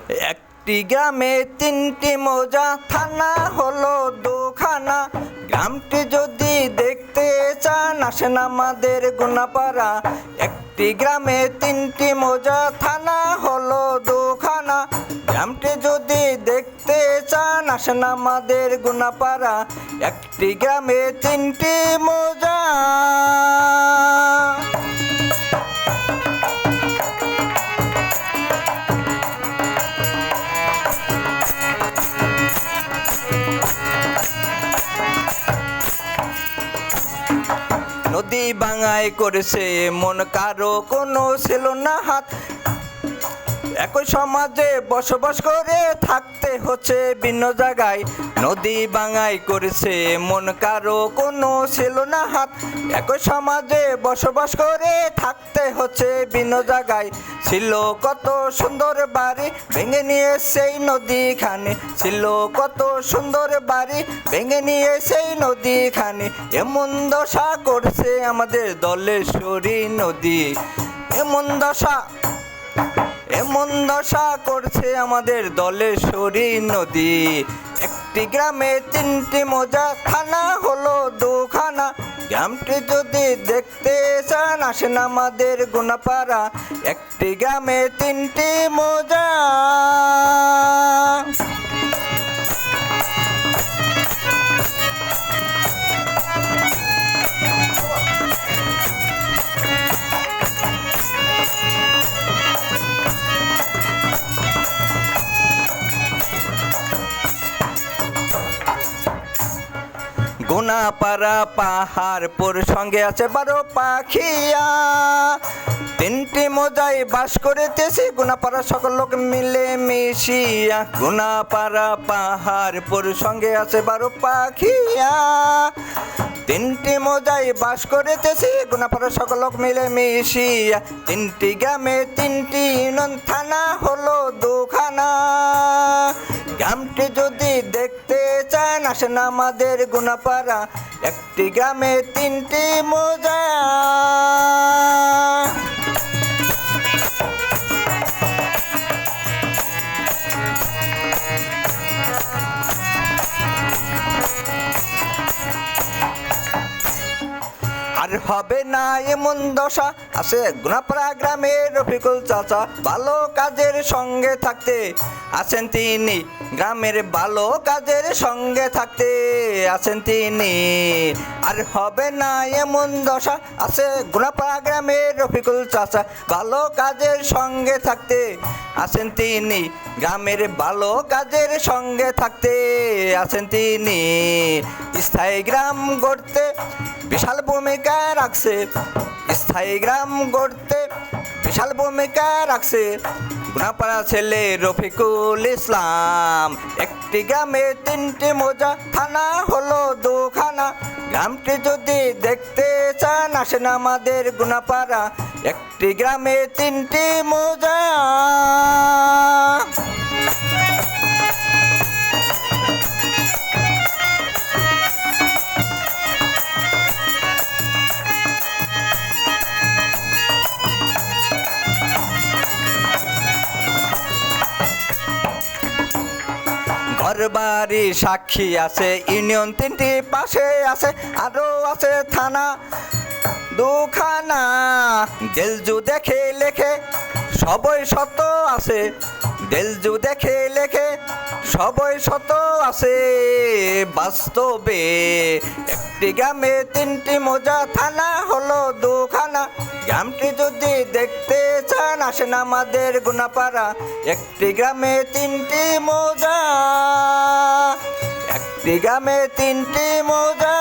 একটি গ্রামে তিনটি মৌজা, থানা হলো দুখানা। গ্রামটি যদি দেখতে চান আসেন আমাদের গুনাপাড়া। একটি গ্রামে তিনটি মৌজা, থানা হলো দুখানা। গ্রামটি যদি দেখতে চান আসেন আমাদের গুনাপাড়া। একটি গ্রামে তিনটি মৌজা। নদী ভাঙাই করেছে মন, কারো কোনো ছিল না হাত। একই সমাজে বসবাস করে থাকতে হচ্ছে ভিন্ন জায়গায়। নদী ভাঙাই করেছে মন, কারো কোনো ছিল না হাত। একই সমাজে বসবাস করে থাকতে হচ্ছে ভিন্ন জায়গায়। ছিল কত সুন্দর বাড়ি, ভেঙে নিয়ে সেই নদীখানে। ছিল কত সুন্দর বাড়ি, ভেঙে নিয়ে সেই নদীখানে। এমন দশা করছে আমাদের দলেশ্বরী নদী। এমন দশা করছে আমাদের দলেশ্বরী নদী। একটি গ্রামে তিনটি মৌজা, থানা হলো দুখানা। গ্রামটি যদি দেখতে চান আসেন আমাদের গুনাপাড়া। একটি গ্রামে তিনটি মৌজা। গুনাপাড়া পাহাড়পুর, সঙ্গে আছে 12 পাখিয়া। তিনটি মৌজায় বাস করিতেছি গুনাপাড়া সকল লোক মিলে মিশিয়া। গুনাপাড়া পাহাড়পুর, সঙ্গে আছে 12 পাখিয়া। তিনটি মৌজায় বাস করিতেছি গুনাপাড়া সকল লোক মিলে মিশিয়া। তিনটি গ্রামে তিনটি ইউনিয়ন, থানা হলো দুখানা। গ্রামটি যদি দেখতে চান আসেন আমাদের গুনাপাড়া। একটি গ্রামে তিনটি মৌজা। আর হবে না এমন দশা, আছে গুনাপাড়া গ্রামের রফিকুল চাচা। ভালো কাজের সঙ্গে থাকতে আছেন তিনি, গ্রামের ভালো কাজের সঙ্গে থাকতে আছেন তিনি। আর হবে না এমন দশা, আছে গুনাপাড়া গ্রামের রফিকুল চাচা। ভালো কাজের সঙ্গে থাকতে আছেন তিনি, গ্রামের ভালো কাজের সঙ্গে থাকতে আছেন তিনি। স্থায়ী গ্রাম গড়তে বিশাল ভূমিকা রাখছে। স্থায়ী গ্রাম গড়তে বিশাল ভূমিকা রাখছে গুনাপাড়া ছেলে রফিকুল ইসলাম। একটি গ্রামে তিনটি মৌজা, থানা হলো দুখানা। গ্রামটি যদি দেখতে চান আসেন আমাদের গুনাপাড়া। একটি গ্রামে তিনটি মৌজা। ঘরবাড়ি সাক্ষী আছে, ইউনিয়ন তিনটি পাশে আছে। আরো আছে থানা দুখানা। দেলজু দেখে লেখে সবই সত আছে। দেলজু দেখে লেখে সবই সত আছে বাস্তবে। একটি গ্রামে তিনটি মৌজা, থানা হলো দুখানা। গ্রামটি যদি দেখতে চান আসেন আমাদের গুনাপাড়া। একটি গ্রামে তিনটি মৌজা। একটি গ্রামে তিনটি মৌজা।